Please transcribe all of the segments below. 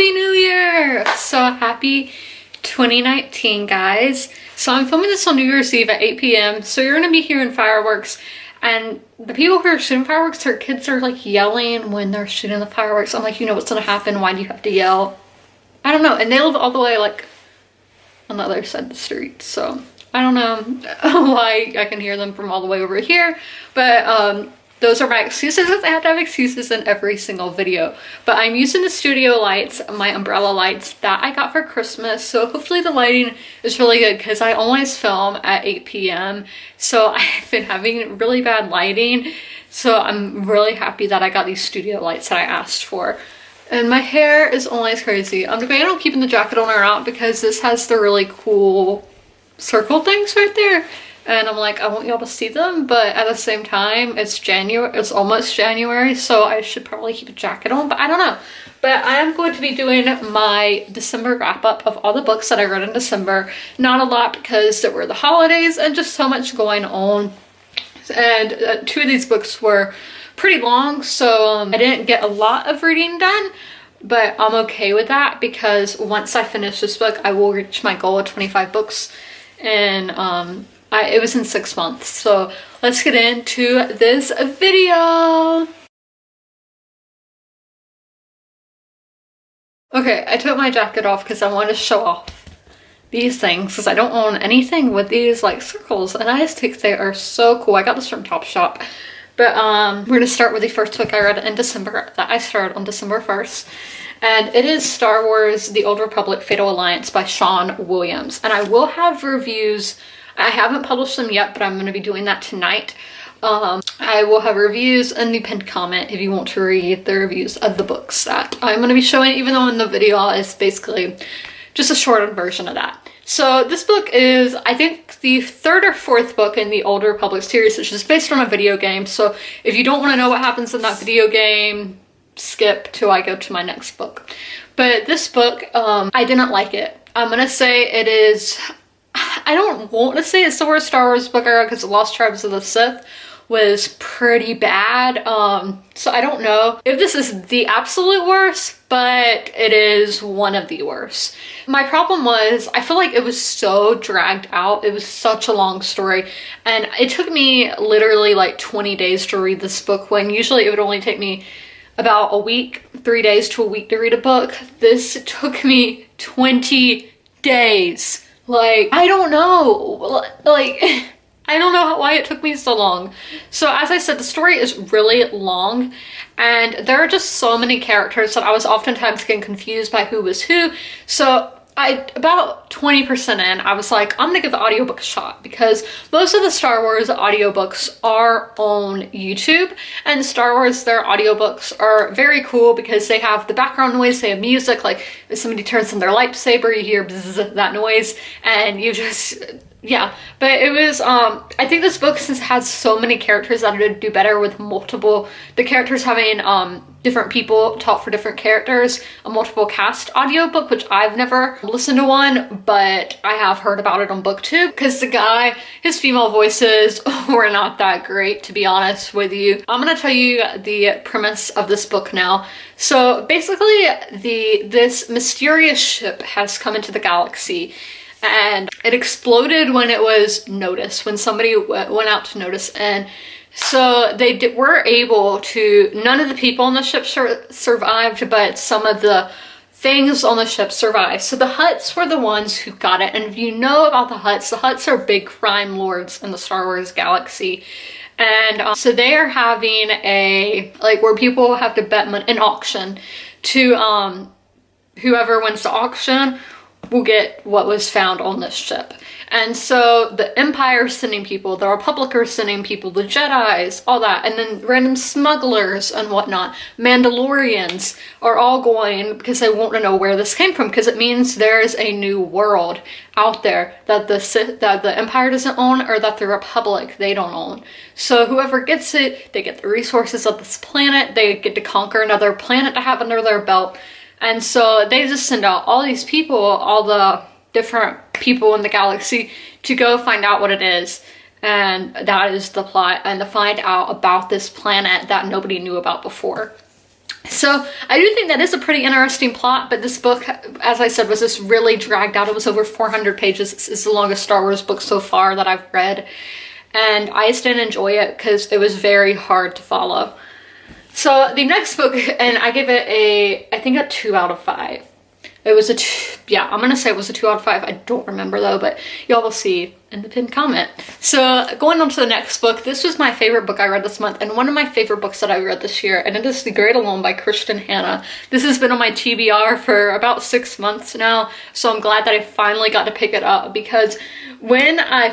Happy New Year! So happy 2019, guys. So I'm filming this on New Year's Eve at 8 p.m. So you're gonna be hearing fireworks, and the people who are shooting fireworks, their kids are like yelling when they're shooting the fireworks. I'm like, you know what's gonna happen? Why do you have to yell? I don't know. And they live all the way like on the other side of the street. So I don't know why I can hear them from all the way over here. But those are my excuses. I have to have excuses in every single video. But I'm using the studio lights, my umbrella lights that I got for Christmas. So hopefully the lighting is really good because I always film at 8 p.m. So I've been having really bad lighting. So I'm really happy that I got these studio lights that I asked for. And my hair is always crazy. I'm debating on keeping the jacket on or not because this has the really cool circle things right there. And I'm like, I want y'all to see them, but at the same time, it's January, it's almost January, so I should probably keep a jacket on, but I don't know. But I am going to be doing my December wrap up of all the books that I read in December. Not a lot because there were the holidays and just so much going on. And two of these books were pretty long, so I didn't get a lot of reading done, but I'm okay with that because once I finish this book, I will reach my goal of 25 books. And it was in 6 months. So let's get into this video. Okay, I took my jacket off because I want to show off these things because I don't own anything with these like circles, and I just think they are so cool. I got this from Topshop. But we're gonna start with the first book I read in December that I started on December 1st. And it is Star Wars The Old Republic Fatal Alliance by Sean Williams. And I will have reviews. I haven't published them yet, but I'm going to be doing that tonight. I will have reviews in the pinned comment if you want to read the reviews of the books that I'm going to be showing, even though in the video is basically just a shortened version of that. So this book is, I think, the third or fourth book in the Old Republic series, which is based on a video game. So if you don't want to know what happens in that video game, skip till I go to my next book. But this book, I didn't like it. I'm going to say it is... I don't want to say it's the worst Star Wars book I read because The Lost Tribes of the Sith was pretty bad. So I don't know if this is the absolute worst, but it is one of the worst. My problem was I feel like it was so dragged out. It was such a long story, and it took me literally like 20 days to read this book when usually it would only take me about a week, 3 days to a week to read a book. This took me 20 days. Like, I don't know, like, I don't know why it took me so long. So as I said, the story is really long, and there are just so many characters that I was oftentimes getting confused by who was who. So about 20% in, I was like, I'm gonna give the audiobook a shot because most of the Star Wars audiobooks are on YouTube, and Star Wars, their audiobooks are very cool because they have the background noise, they have music, like if somebody turns on their lightsaber, you hear bzzz, that noise, and you just, yeah. But it was, I think this book, since it has so many characters, that it would do better with the characters having, different people talk for different characters, a multiple cast audiobook, which I've never listened to one, but I have heard about it on BookTube, because the guy, his female voices were not that great, to be honest with you. I'm gonna tell you the premise of this book now. So basically, this mysterious ship has come into the galaxy, and it exploded when it was noticed, when somebody went out to notice, and so they were able to, none of the people on the ship survived, but some of the things on the ship survived. So the Hutts were the ones who got it. And if you know about the Hutts are big crime lords in the Star Wars galaxy. And so they are having where people have to bet an auction to, whoever wins the auction will get what was found on this ship. And so the Empire is sending people, the Republic are sending people, the Jedis, all that, and then random smugglers and whatnot, Mandalorians are all going because they want to know where this came from, because it means there's a new world out there that the Empire doesn't own, or that the Republic, they don't own. So whoever gets it, they get the resources of this planet, they get to conquer another planet to have under their belt. And so they just send out all these people, all the different people in the galaxy, to go find out what it is. And that is the plot, and to find out about this planet that nobody knew about before. So I do think that is a pretty interesting plot, but this book, as I said, was just really dragged out. It was over 400 pages. It's the longest Star Wars book so far that I've read. And I just didn't enjoy it because it was very hard to follow. So the next book, and I give it I think a 2 out of 5. It was yeah, I'm gonna say it was a 2 out of 5. I don't remember though, but y'all will see in the pinned comment. So going on to the next book, this was my favorite book I read this month and one of my favorite books that I read this year, and it is The Great Alone by Kristen Hanna. This has been on my TBR for about 6 months now, so I'm glad that I finally got to pick it up, because when I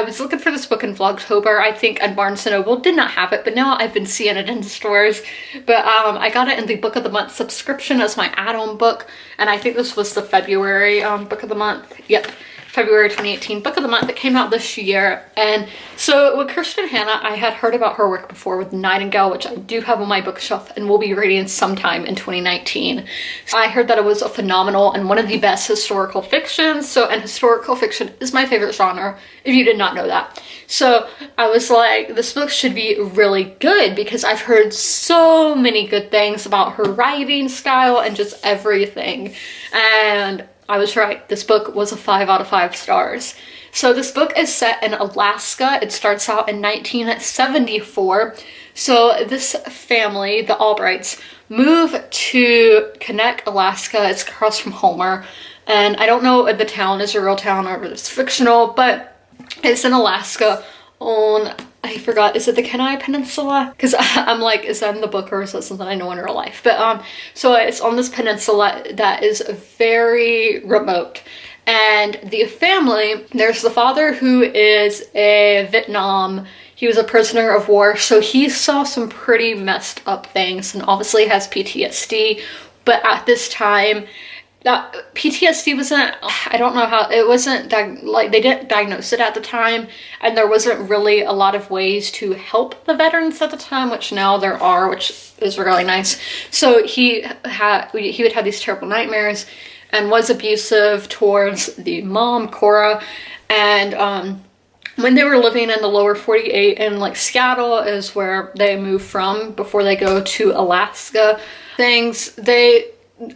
was looking for this book in Vlogtober, I think, and Barnes & Noble did not have it, but now I've been seeing it in the stores. But I got it in the Book of the Month subscription as my add-on book, and I think this was the February Book of the Month. Yep. February 2018 Book of the Month that came out this year. And so with Kristen Hanna, I had heard about her work before with Nightingale, which I do have on my bookshelf and will be reading sometime in 2019. So I heard that it was a phenomenal and one of the best historical fictions. And historical fiction is my favorite genre, if you did not know that. So I was like, this book should be really good, because I've heard so many good things about her writing style and just everything. And I was right. This book was a 5 out of 5 stars. So this book is set in Alaska. It starts out in 1974. So this family, the Albrights, move to Kennec, Alaska. It's across from Homer. And I don't know if the town is a real town or if it's fictional, but it's in Alaska on, I forgot, is it the Kenai Peninsula? Because I'm like, is that in the book or is that something I know in real life? But so it's on this peninsula that is very remote. And the family, there's the father who is a he was a prisoner of war, so he saw some pretty messed up things and obviously has PTSD. But at this time, that PTSD wasn't, I don't know how, it wasn't, like, they didn't diagnose it at the time, and there wasn't really a lot of ways to help the veterans at the time, which now there are, which is really nice. So he would have these terrible nightmares and was abusive towards the mom, Cora, and when they were living in the lower 48 in like Seattle is where they moved from before they go to Alaska,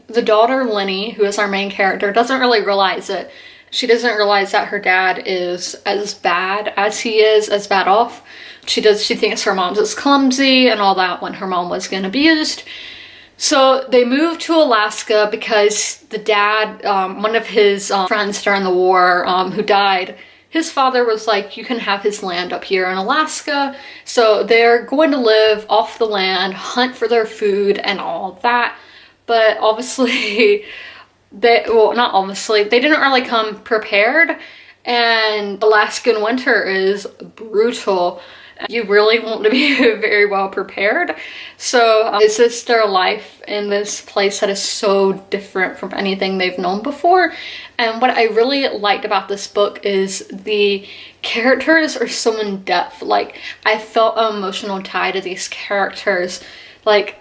the daughter, Lenny, who is our main character, doesn't really realize it. She doesn't realize that her dad is as bad as he is, as bad off. She thinks her mom's as clumsy and all that when her mom was getting abused. So they moved to Alaska because the dad, one of his friends during the war who died, his father was like, you can have his land up here in Alaska. So they're going to live off the land, hunt for their food and all that. But obviously, they didn't really come prepared, and Alaskan winter is brutal. You really want to be very well prepared. So it's just their life in this place that is so different from anything they've known before. And what I really liked about this book is the characters are so in depth. Like, I felt an emotional tie to these characters. Like,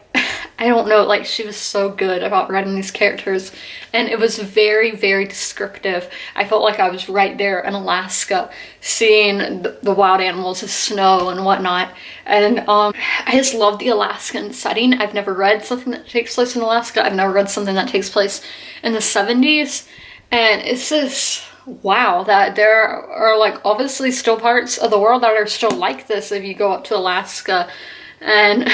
I don't know, like, she was so good about writing these characters, and it was very, very descriptive. I felt like I was right there in Alaska, seeing the wild animals, the snow and whatnot, and I just love the Alaskan setting. I've never read something that takes place in Alaska. I've never read something that takes place in the 70s, and it's just, wow, that there are, like, obviously still parts of the world that are still like this if you go up to Alaska, and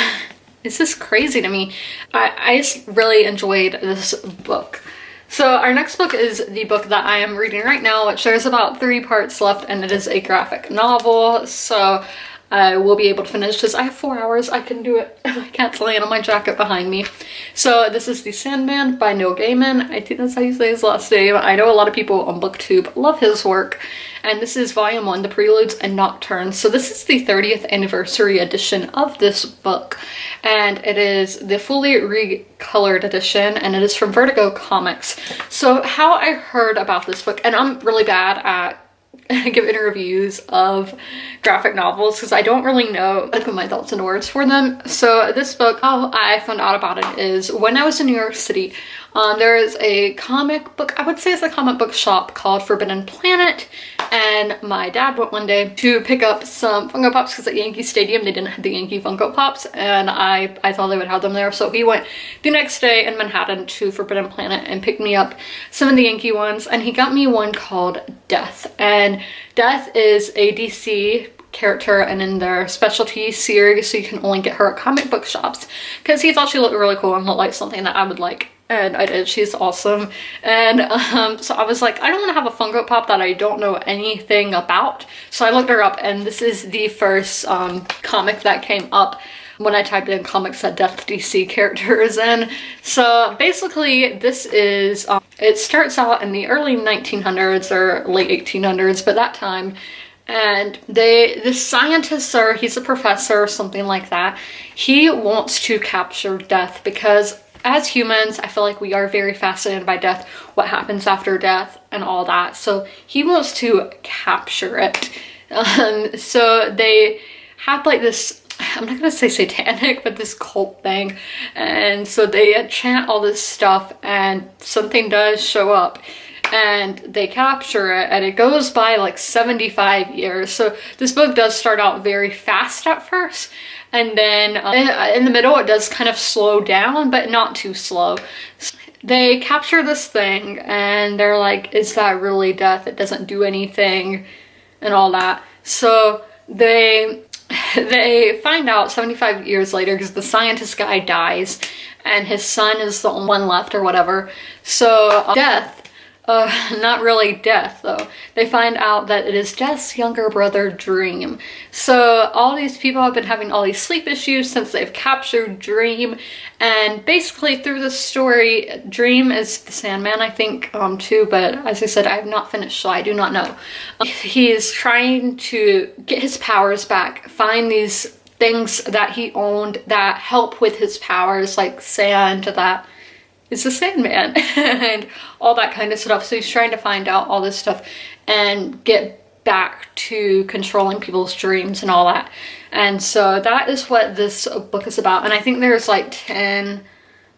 it's just crazy to me. I just really enjoyed this book. So our next book is the book that I am reading right now, which there's about 3 parts left, and it is a graphic novel. So I will be able to finish this. I have 4 hours. I can do it. My cat's laying on my jacket behind me. So this is The Sandman by Neil Gaiman. I think that's how you say his last name. I know a lot of people on BookTube love his work. And this is volume 1, The Preludes and Nocturnes. So this is the 30th anniversary edition of this book. And it is the fully recolored edition, and it is from Vertigo Comics. So how I heard about this book, and I'm really bad at giving reviews of graphic novels because I don't really know how to put my thoughts into words for them. So this book, how I found out about it is when I was in New York City There is a comic book, I would say it's a comic book shop called Forbidden Planet, and my dad went one day to pick up some Funko Pops because at Yankee Stadium they didn't have the Yankee Funko Pops, and I thought they would have them there, so he went the next day in Manhattan to Forbidden Planet and picked me up some of the Yankee ones, and he got me one called Death. And Death is a DC character and in their specialty series, so you can only get her at comic book shops, because he thought she looked really cool and looked like something that I would like. And I did. She's awesome. And so I was like, I don't want to have a Funko Pop that I don't know anything about. So I looked her up, and this is the first comic that came up when I typed in comics that Death DC characters in. So basically this is, it starts out in the early 1900s or late 1800s, but that time. And this scientist, or he's a professor or something like that, he wants to capture death because as humans, I feel like we are very fascinated by death, what happens after death and all that. So he wants to capture it. So they have like this, I'm not gonna say satanic, but this cult thing. And so they chant all this stuff, and something does show up. And they capture it, and it goes by like 75 years. So this book does start out very fast at first, and then in the middle it does kind of slow down, but not too slow. They capture this thing, and they're like, is that really death? It doesn't do anything and all that. So they find out 75 years later, because the scientist guy dies and his son is the only one left or whatever. So Death, not really Death though. They find out that it is Death's younger brother, Dream. So all these people have been having all these sleep issues since they've captured Dream. And basically through the story, Dream is the Sandman, I think, too. But as I said, I have not finished, so I do not know. He's trying to get his powers back, find these things that he owned that help with his powers, like sand that is the Sandman and all that kind of stuff. So he's trying to find out all this stuff and get back to controlling people's dreams and all that. And so that is what this book is about. And I think there's like 10,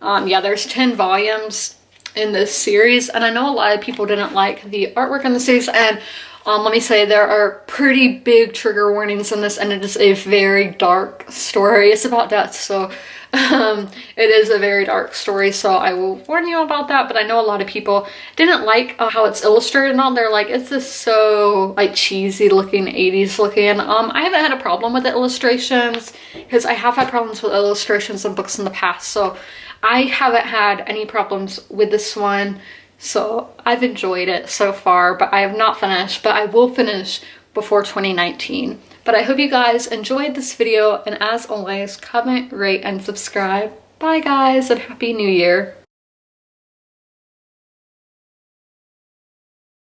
there's 10 volumes in this series. And I know a lot of people didn't like the artwork in the series, and let me say there are pretty big trigger warnings in this, and it is a very dark story. It's about death, so it is a very dark story, so I will warn you about that. But I know a lot of people didn't like how it's illustrated and all. They're like, it's this so like cheesy looking, 80s looking. I haven't had a problem with the illustrations, because I have had problems with illustrations in books in the past, so I haven't had any problems with this one. So I've enjoyed it so far, but I have not finished, but I will finish before 2019. But I hope you guys enjoyed this video, and as always, comment, rate, and subscribe. Bye guys, and Happy New Year.